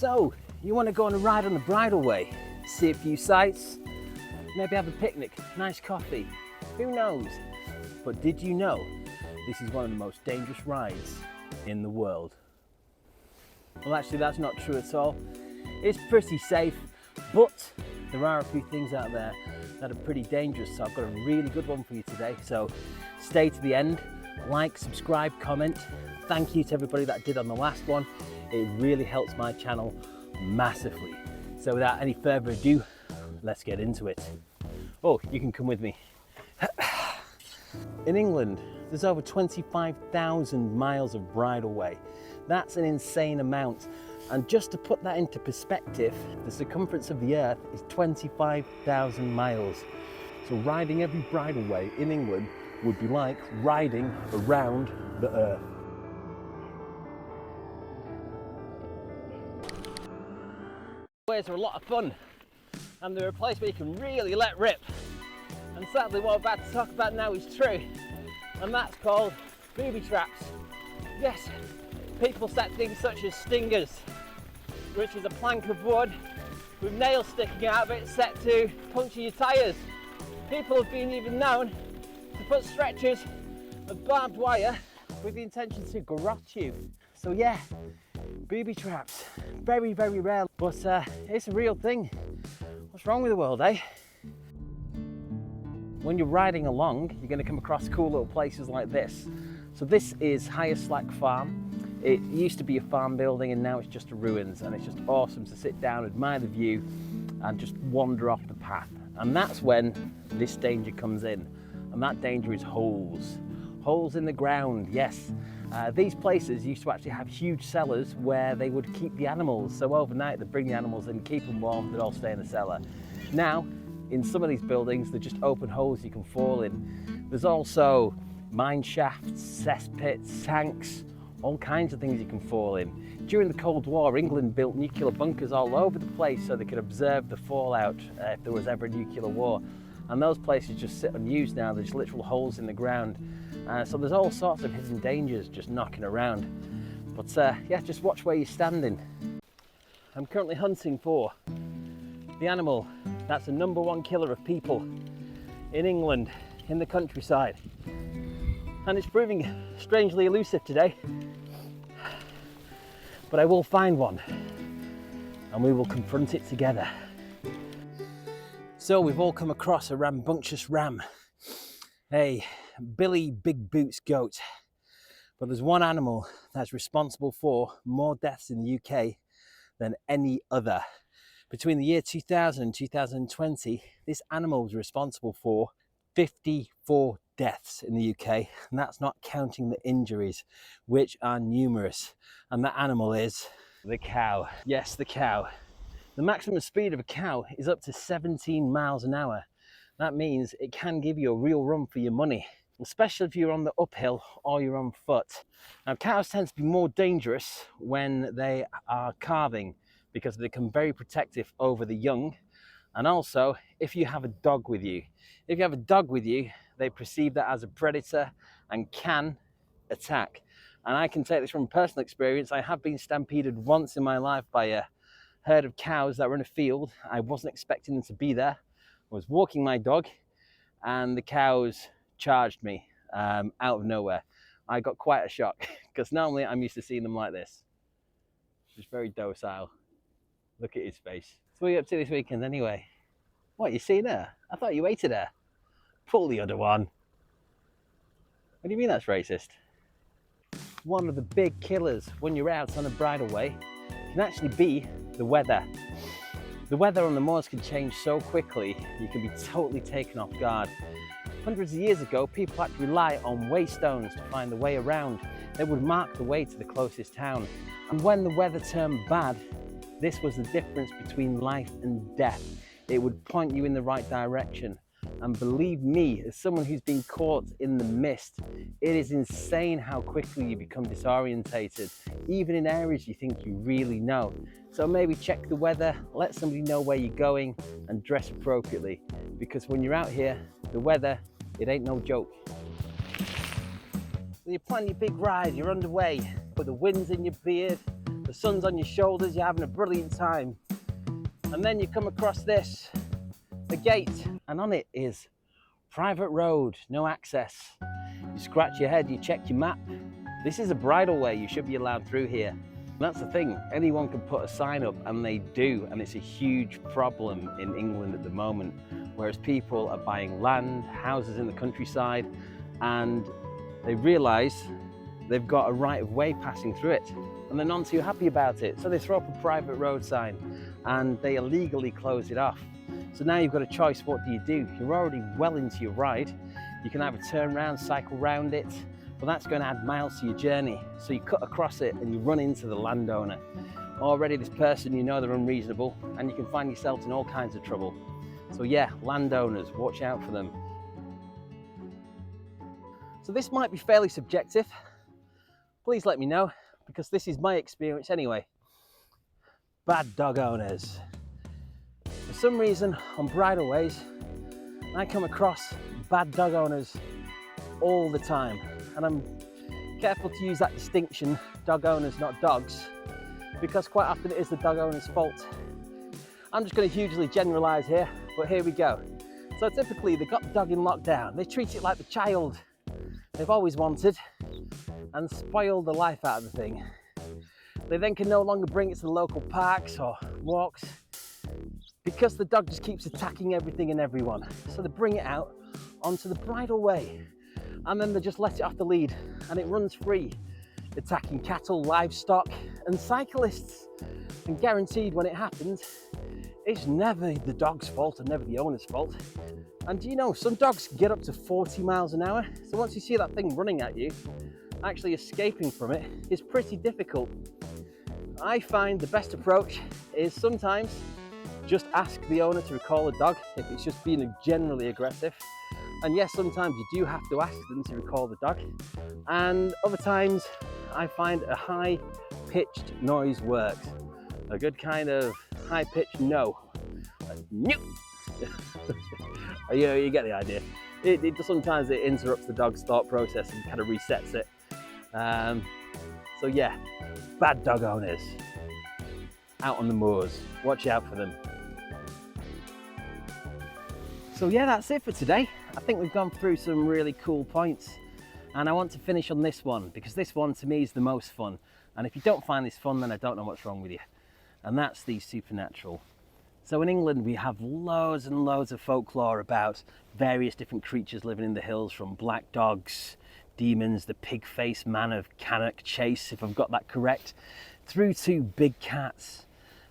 So, you want to go on a ride on the Bridleway, see a few sights, maybe have a picnic, nice coffee, who knows? But did you know this is one of the most dangerous rides in the world? Well, actually that's not true at all. It's pretty safe, but there are a few things out there that are pretty dangerous, so I've got a really good one for you today. So stay to the end, like, subscribe, comment. Thank you to everybody that did on the last one. It really helps my channel massively. So without any further ado, let's get into it. Oh, you can come with me. In England, there's over 25,000 miles of bridleway. That's an insane amount. And just to put that into perspective, the circumference of the earth is 25,000 miles. So riding every bridleway in England would be like riding around the earth. Bridleways are a lot of fun, and they're a place where you can really let rip. And sadly what I'm about to talk about now is true, and that's called booby traps. Yes, people set things such as stingers, which is a plank of wood with nails sticking out of it set to puncture your tyres. People have been even known to put stretchers of barbed wire with the intention to garrote you. So yeah, booby traps, very, very rare, but it's a real thing. What's wrong with the world, eh? When you're riding along, you're going to come across cool little places like this. So this is Higher Slack Farm. It used to be a farm building and now it's just a ruins, and it's just awesome to sit down, admire the view and just wander off the path. And that's when this danger comes in, and that danger is holes. Holes in the ground, yes. These places used to actually have huge cellars where they would keep the animals. So overnight they'd bring the animals in, keep them warm, they'd all stay in the cellar. Now, in some of these buildings, they're just open holes you can fall in. There's also mine shafts, cesspits, tanks, all kinds of things you can fall in. During the Cold War, England built nuclear bunkers all over the place so they could observe the fallout if there was ever a nuclear war. And those places just sit unused now, there's literal holes in the ground. So there's all sorts of hidden dangers just knocking around. But yeah, just watch where you're standing. I'm currently hunting for the animal that's the #1 killer of people in England, in the countryside. And it's proving strangely elusive today. But I will find one, and we will confront it together. So we've all come across a rambunctious ram, a Billy Big Boots goat. But there's one animal that's responsible for more deaths in the UK than any other. Between the year 2000 and 2020, this animal was responsible for 54 deaths in the UK, and that's not counting the injuries, which are numerous. And that animal is the cow. Yes, the cow. The maximum speed of a cow is up to 17 miles an hour. That means it can give you a real run for your money, especially if you're on the uphill or you're on foot. Now, cows tend to be more dangerous when they are calving because they become very protective over the young. And also, if you have a dog with you. If you have a dog with you, they perceive that as a predator and can attack. And I can take this from personal experience. I have been stampeded once in my life by a herd of cows that were in a field. I wasn't expecting them to be there. I was walking my dog and the cows charged me out of nowhere. I got quite a shock because normally I'm used to seeing them like this. Just very docile. Look at his face. So what are you up to this weekend anyway? What, you seen her? I thought you hated her. Pull the other one. What do you mean that's racist? One of the big killers when you're out on a bridleway can actually be the weather. The weather on the moors can change so quickly, you can be totally taken off guard. Hundreds of years ago, people had to rely on waystones to find the way around. They would mark the way to the closest town. And when the weather turned bad, this was the difference between life and death. It would point you in the right direction. And believe me, as someone who's been caught in the mist, it is insane how quickly you become disorientated, even in areas you think you really know. So maybe check the weather, let somebody know where you're going, and dress appropriately. Because when you're out here, the weather, it ain't no joke. So you plan your big ride, you're underway, put the wind's in your beard, the sun's on your shoulders, you're having a brilliant time. And then you come across this, a gate, and on it is private road, no access. You scratch your head, you check your map. This is a bridleway, you should be allowed through here. And that's the thing, anyone can put a sign up, and they do, and it's a huge problem in England at the moment, whereas people are buying land, houses in the countryside, and they realise they've got a right of way passing through it, and they're not too happy about it, so they throw up a private road sign and they illegally close it off. So now you've got a choice, what do? You're already well into your ride. You can either turn around, cycle round it, but that's going to add miles to your journey. So you cut across it and you run into the landowner. Already this person, you know they're unreasonable, and you can find yourself in all kinds of trouble. So yeah, landowners, watch out for them. So this might be fairly subjective. Please let me know, because this is my experience anyway. Bad dog owners. For some reason on bridleways, I come across bad dog owners all the time. And I'm careful to use that distinction, dog owners, not dogs, because quite often it is the dog owner's fault. I'm just going to hugely generalise here, but here we go. So typically they've got the dog in lockdown. They treat it like the child they've always wanted and spoil the life out of the thing. They then can no longer bring it to the local parks or walks because the dog just keeps attacking everything and everyone. So they bring it out onto the bridleway and then they just let it off the lead and it runs free, attacking cattle, livestock and cyclists. And guaranteed when it happens, it's never the dog's fault and never the owner's fault. And do you know, some dogs get up to 40 miles an hour. So once you see that thing running at you, actually escaping from it is pretty difficult. I find the best approach is sometimes just ask the owner to recall a dog if it's just being generally aggressive. And yes, sometimes you do have to ask them to recall the dog. And other times I find a high-pitched noise works. A good kind of high-pitched no. Like, no. You get the idea. Sometimes it interrupts the dog's thought process and kind of resets it. So yeah, bad dog owners out on the moors, watch out for them. So yeah, that's it for today. I think we've gone through some really cool points, and I want to finish on this one because this one to me is the most fun. And if you don't find this fun, then I don't know what's wrong with you. And that's the supernatural. So in England, we have loads and loads of folklore about various different creatures living in the hills, from black dogs, demons, the pig-faced man of Cannock Chase, if I've got that correct, through to big cats.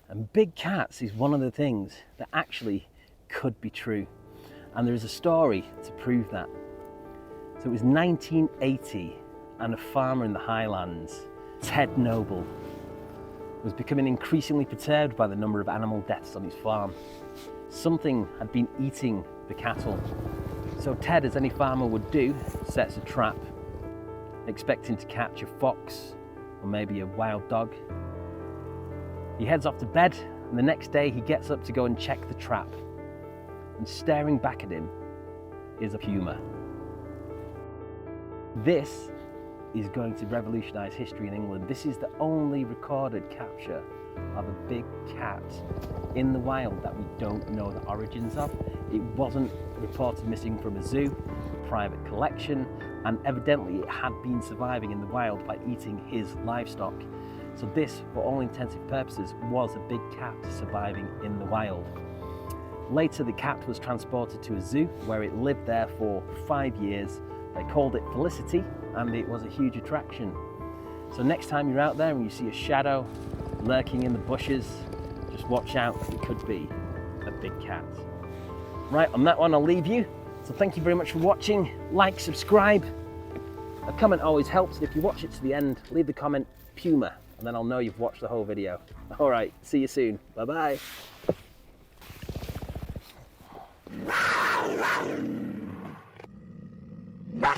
And big cats is one of the things that actually could be true. And there is a story to prove that. So it was 1980, and a farmer in the Highlands, Ted Noble, was becoming increasingly perturbed by the number of animal deaths on his farm. Something had been eating the cattle. So Ted, as any farmer would do, sets a trap, expecting to catch a fox or maybe a wild dog. He heads off to bed, and the next day he gets up to go and check the trap. And staring back at him is a puma. This is going to revolutionise history in England. This is the only recorded capture of a big cat in the wild that we don't know the origins of. It wasn't reported missing from a zoo, private collection, and evidently it had been surviving in the wild by eating his livestock. So this, for all intensive purposes, was a big cat surviving in the wild. Later, the cat was transported to a zoo where it lived there for 5 years. They called it Felicity, and it was a huge attraction. So next time you're out there and you see a shadow lurking in the bushes, just watch out, it could be a big cat. Right, on that one I'll leave you. So thank you very much for watching. Like, subscribe. A comment always helps, and if you watch it to the end, leave the comment Puma, and then I'll know you've watched the whole video. All right, see you soon. Bye-bye. Wow.